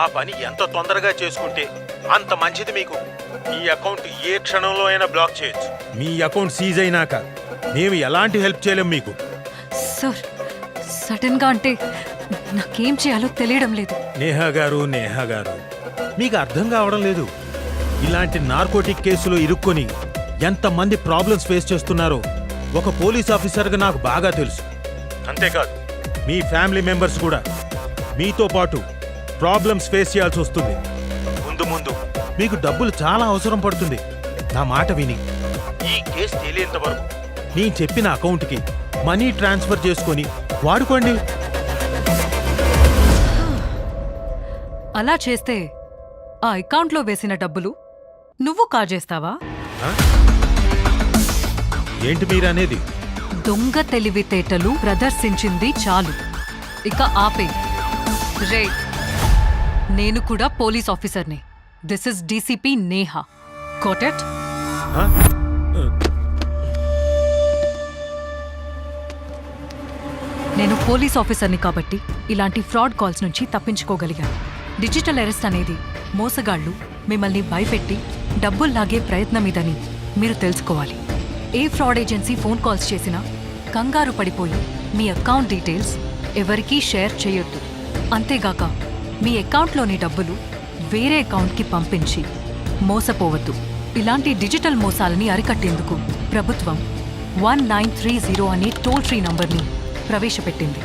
ఆ పని ఎంత తొందరగా చేసుకుంటే అంత మంచిది మీకు. ఈ అకౌంట్ ఏ క్షణంలో అయినా బ్లాక్ చేయొచ్చు. మీ అకౌంట్ సీజ్ అయినాక మేము ఎలాంటి హెల్ప్ చేయలేం మీకు. సార్, సడన్ గా అంటే నాకేం చేయాలో తెలియడం లేదు. నేహా గారు, మీకు అర్థం కావడం లేదు. ఇలాంటి నార్కోటిక్ కేసులో ఇరుక్కొని ఎంతమంది ప్రాబ్లమ్స్ ఫేస్ చేస్తున్నారో ఒక పోలీస్ ఆఫీసర్గా నాకు బాగా తెలుసు. అంతేకాదు మీ ఫ్యామిలీ మెంబర్స్ కూడా మీతో పాటు ప్రాబ్లమ్స్ ఫేస్ చేయాల్సి వస్తుంది. ముందు మీకు డబ్బులు చాలా అవసరం పడుతుంది. నా మాట విని ఈ కేసు తేలేంత వరకు నేను చెప్పిన అకౌంట్కి మనీ ట్రాన్స్ఫర్ చేసుకొని వాడుకోండి. అలా చేస్తే ఆ అకౌంట్లో వేసిన డబ్బులు నువ్వు కాజేస్తావా? ఏంటి మీరనేది? దొంగ తెలివితేటలు ప్రదర్శించింది చాలు. ఇక ఆపే. రే, నేను కూడా పోలీస్ ఆఫీసర్ని. This is DCP Neha. Got it? నేను పోలీస్ ఆఫీసర్ని కాబట్టి ఇలాంటి ఫ్రాడ్ కాల్స్ నుంచి తప్పించుకోగలిగాను. డిజిటల్ అరెస్ట్ అనేది మోసగాళ్లు మిమ్మల్ని భయపెట్టి డబ్బులు లాగే ప్రయత్నం ఇదని మీరు తెలుసుకోవాలి. ఏ ఫ్రాడ్ ఏజెన్సీ ఫోన్ కాల్స్ చేసినా కంగారు పడిపోయి మీ అకౌంట్ డీటెయిల్స్ ఎవరికీ షేర్ చేయొద్దు. అంతేగాక మీ అకౌంట్లోని డబ్బులు వేరే అకౌంట్కి పంపించి మోసపోవద్దు. ఇలాంటి డిజిటల్ మోసాలని అరికట్టేందుకు ప్రభుత్వం 1930 అనే టోల్ ఫ్రీ నంబర్ని ప్రవేశపెట్టింది.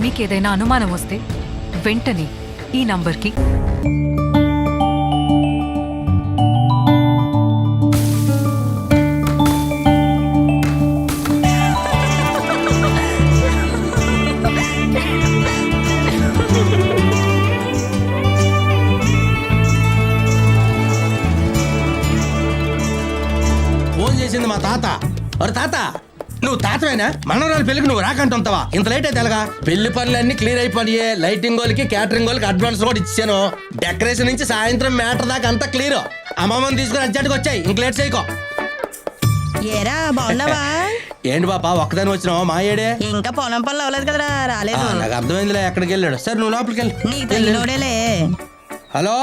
మీకేదైనా అనుమానం వస్తే వెంటనే ఈ నంబర్కి ఫోన్ చేసింది మా తాత. ఒరే తాత, నువ్వు తాతవేనా? మనవరాలు పెళ్లికి నువ్వు రాకంటుంటావా? ఇంత లేట్ అయితే ఎలాగా? పెళ్లి పనులన్నీ క్లియర్ అయిపోయి లైటింగ్ వాళ్ళకి క్యాటరింగ్ వాళ్ళకి అడ్వాన్స్ కూడా ఇచ్చాను. డెకరేషన్ నుంచి సాయంత్రం మ్యాటర్ దాకా అంతా క్లియర్. అమ్మమ్మని తీసుకుని అర్జెంట్గా వచ్చాయి. ఇంక లేట్ చేయకో. ఏరా బాగున్నావా? ఏంటి పాప ఒక్కదాని వచ్చినావా? మా ఏడే ఇంకా పొలం పనులు అవ్వలేదు కదరా, రాలేదు. నాకు అర్థమైందిలే ఎక్కడికి వెళ్ళాడు. సరే నువ్వు లోపలికి వెళ్ళి. హలో,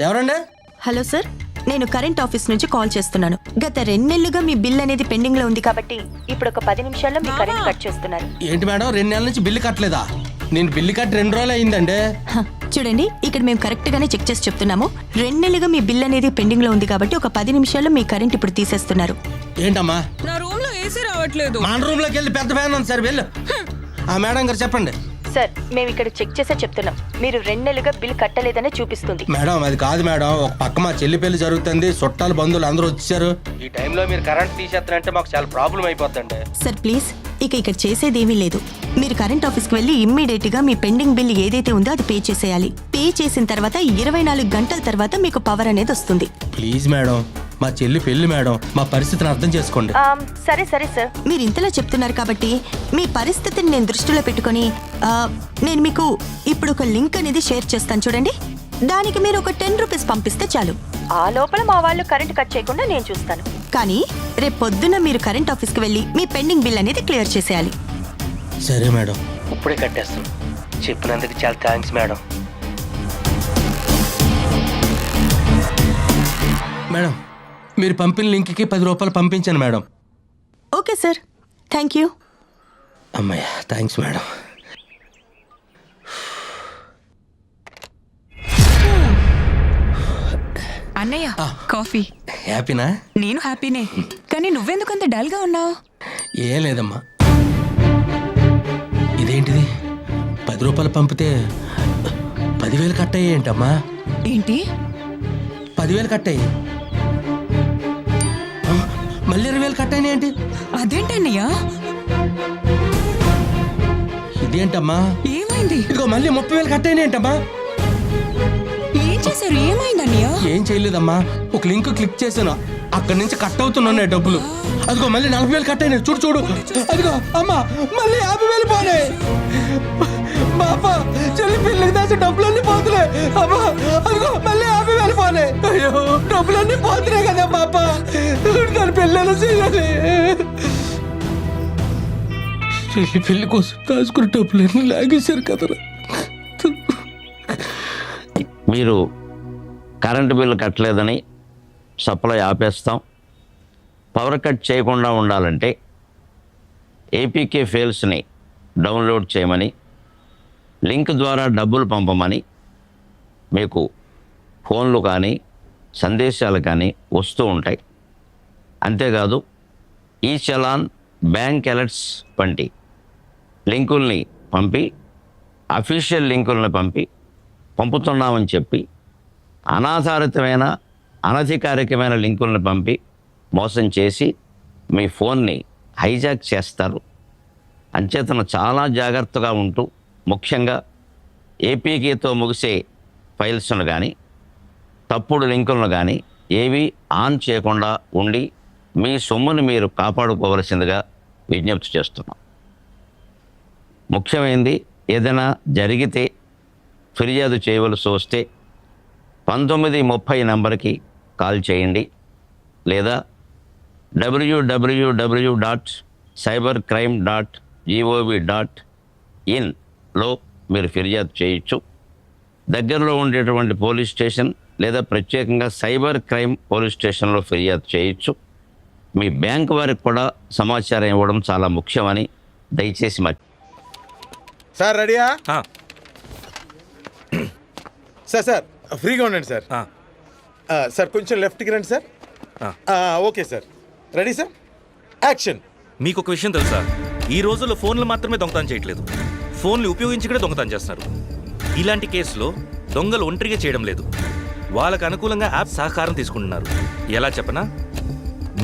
ఎవరండి? హలో సార్, నేను కరెంట్ ఆఫీస్ నుంచి కాల్ చేస్తున్నాను. గత 2 నెలలుగా మీ బిల్ అనేది పెండింగ్ లో ఉంది కాబట్టి ఇప్పుడు ఒక 10 నిమిషాల్లో మీ కరెంట్ కట్ చేస్తున్నారు. ఏంటి మేడం, 2 నెలల నుంచి బిల్లు కట్టలేదా? నేను బిల్లు కట్టి 2 రోజులు అయిందండి. చూడండి, ఇక్కడ మేము కరెక్ట్ గానే చెక్ చేసి చెప్తున్నాము. 2 నెలలుగా మీ బిల్ అనేది పెండింగ్ లో ఉంది కాబట్టి ఒక 10 నిమిషాల్లో మీ కరెంట్ ఇప్పుడు తీసేస్తున్నారు. ఏంటమ్మా? నా రూమ్ లో ఏసీ రావట్లేదు. మన రూమ్ లోకి వెళ్ళి పెద్ద ఫ్యాన్ ఉంది సార్, వెళ్ళు. ఆ మేడం గారు చెప్పండి. సార్, మేము ఇక్కడ చెక్ చేసే చెప్తున్నాం. మీరు 2 నెలలుగా బిల్ కట్టలేదనే చూపిస్తుంది. మేడం అది కాదు మేడం, ఒక పక్క మా చెల్లి పెళ్లి జరుగుతుంది, చుట్టాలు బంధువులు అందరూ వచ్చారు. ఈ టైంలో మీరు కరెంట్ తీసేస్తారంటే మాకు చాలా ప్రాబ్లం అయిపోతుందండి. సార్ ప్లీజ్, ఇక్కడ చేసేదేమీ లేదు. మీరు కరెంట్ ఆఫీస్కి వెళ్ళి ఇమ్మీడియట్ గా మీ పెండింగ్ బిల్ ఏదైతే ఉందో అది పే చేసేయాలి. పే చేసిన తర్వాత 24 గంటల తర్వాత మీకు పవర్ అనేది వస్తుంది. ప్లీజ్ మేడం, మా చెల్లి పెళ్లి మేడం, మా పరిస్థితిని అర్థం చేసుకోండి. సరే సరే సార్, మీరు ఇంతలా చెప్తున్నారు కాబట్టి మీ పరిస్థితిని నేను దృష్టిలో పెట్టుకొని నేను మీకు ఇప్పుడు ఒక లింక్ అనేది షేర్ చేస్తాను. చూడండి, దానికి మీరు ఒక 10 రూపీస్ పంపిస్తే చాలు. ఆ లోపల మా వాళ్ళు కరెంట్ కట్ చేయకుండా నేను చూస్తాను. కానీ రేపు పొద్దున్న మీరు కరెంట్ ఆఫీస్కి వెళ్ళి మీ పెండింగ్ బిల్ అనేది క్లియర్ చేసేయాలి. సరే మేడం, ఇప్పుడే కట్టేస్తాను. చెప్పినందుకు చాలా థ్యాంక్స్ మేడం. మేడం, మీరు పంపిన లింక్కి 10 రూపాయలు పంపించాను madam. Okay sir, thank you. అమ్మయ్య, థ్యాంక్స్ మేడం. అన్నయ్య, కాఫీ. హ్యాపీనా? నేను హ్యాపీనే, కానీ నువ్వెందుకంత డల్ గా ఉన్నావు? ఏం లేదమ్మా. ఇదేంటిది, 10 రూపాయలు పంపితే 10,000 కట్ అయ్యాయి ఏంటమ్మా? ఏంటి? 10,000 కట్ అయ్యాయి, మళ్ళీ 20,000 కట్ అయినాయి ఏంటి? అదేంటన్నయ్యా? ఇదేంటమ్మా? ఏమైంది? ఇదిగో మళ్ళీ 30,000 కట్ అయినాయి ఏంటమ్మా? ఏం చేశారు? ఏమైందన్నయ్యా? ఏం చేయలేదమ్మా, ఒక లింక్ క్లిక్ చేశాను, అక్కడి నుంచి కట్ అవుతున్నాయి డబ్బులు. అదిగో మళ్ళీ 40,000 కట్ అయినాయి. చూడు చూడు, అదిగో అమ్మా మళ్ళీ 50,000 పోనాయి. బాపా, చెల్లి పిల్లకి దాచి డబ్బులన్నీ పోతున్నాయి. అమ్మా అదిగో మళ్ళీ 50,000 పోనాయి. అయ్యో, డబ్బులన్నీ పోతున్నాయి కదా బాపా, దాని పిల్లలు చేయాలి. చెల్లి పెళ్లి కోసం దాచుకున్న డబ్బులన్నీ లాగేశారు కదరా. మీరు కరెంటు బిల్లు కట్టలేదని సప్లై ఆపేస్తాం. పవర్ కట్ చేయకుండా ఉండాలంటే ఏపీకే ఫైల్స్ని డౌన్లోడ్ చేయమని, లింక్ ద్వారా డబ్బులు పంపమని మీకు ఫోన్లు కానీ సందేశాలు కానీ వస్తూ ఉంటాయి. అంతేకాదు ఈ చలాన్, బ్యాంక్ అలర్ట్స్ వంటి లింకుల్ని పంపి, అఫీషియల్ లింకుల్ని పంపుతున్నామని చెప్పి అనాధారితమైన అనధికారికమైన లింకులను పంపి మోసం చేసి మీ ఫోన్ని హైజాక్ చేస్తారు. అంచేతన చాలా జాగ్రత్తగా ఉంటూ, ముఖ్యంగా ఏపీకేతో ముగిసే ఫైల్స్ను కానీ తప్పుడు లింకులను కానీ ఏవి ఆన్ చేయకుండా ఉండి మీ సొమ్ముని మీరు కాపాడుకోవలసిందిగా విజ్ఞప్తి చేస్తున్నాం. ముఖ్యమైనది ఏదైనా జరిగితే ఫిర్యాదు చేయవలసి వస్తే 1930 నంబర్కి కాల్ చేయండి, లేదా www.cybercrime.gov.in మీరు ఫిర్యాదు చేయొచ్చు. దగ్గరలో ఉండేటువంటి పోలీస్ స్టేషన్ లేదా ప్రత్యేకంగా సైబర్ క్రైమ్ పోలీస్ స్టేషన్లో ఫిర్యాదు చేయొచ్చు. మీ బ్యాంక్ వారికి కూడా సమాచారం ఇవ్వడం చాలా ముఖ్యమని దయచేసి సార్ రెడీయా? సార్ ఫ్రీగా ఉండండి సార్. సార్ కొంచెం లెఫ్ట్కి రండి sir. Okay sir, ready sir, action. మీకు ఒక విషయం తెలుసా? ఈ రోజుల్లో ఫోన్లు మాత్రమే దొంగతనం చేయట్లేదు, ఫోన్లు ఉపయోగించి కూడా దొంగతనం చేస్తున్నారు. ఇలాంటి కేసులో దొంగలు ఒంటరిగా చేయడం లేదు, వాళ్ళకు అనుకూలంగా యాప్ సహకారం తీసుకుంటున్నారు. ఎలా చెప్పనా?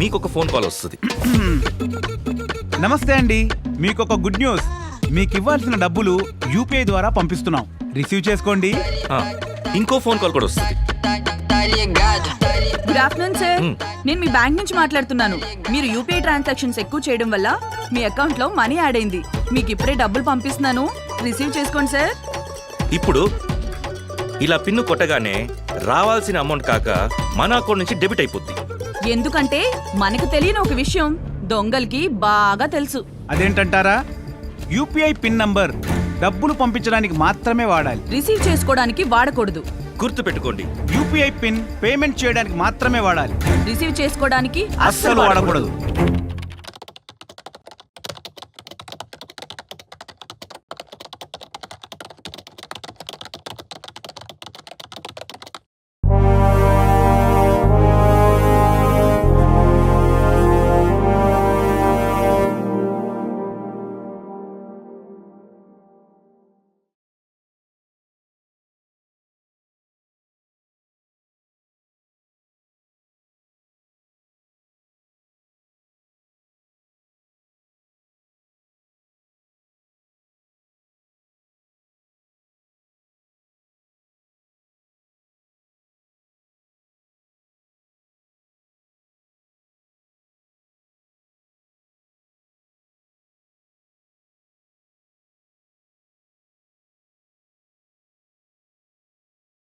మీకు ఒక ఫోన్ కాల్ వస్తుంది. నమస్తే అండి, మీకు ఒక గుడ్ న్యూస్. మీకు ఇవ్వాల్సిన డబ్బులు యూపీఐ ద్వారా పంపిస్తున్నాం, రిసీవ్ చేసుకోండి. ఇంకో ఫోన్ కాల్ కూడా వస్తుంది. గుడ్ ఆఫ్టర్నూన్ సార్, నేను మీ బ్యాంక్ నుంచి మాట్లాడుతున్నాను. మీరు యూపీఐ ట్రాన్సాక్షన్స్ ఎక్కువ చేయడం వల్ల మీ అకౌంట్ లో మనీ యాడ్ అయింది. మీకు ఇప్పుడే డబ్బులు పంపిస్తున్నాను, రిసీవ్ చేసుకోండి సార్. ఇప్పుడు ఇలా పిన్ను కొట్టగానే రావాల్సిన అమౌంట్ కాక మన అకౌంట్ నుంచి డెబిట్ అయిపోద్ది. ఎందుకంటే మనకు తెలియని ఒక విషయం దొంగలకి బాగా తెలుసు. అదేంటంటారా? యూపీఐ పిన్ నంబర్ డబ్బులు పంపించడానికి మాత్రమే వాడాలి, రిసీవ్ చేసుకోవడానికి వాడకూడదు. గుర్తు పెట్టుకోండి, యూపీఐ పిన్ పేమెంట్ చేయడానికి మాత్రమే వాడాలి, రిసీవ్ చేసుకోవడానికి అస్సలు వాడకూడదు.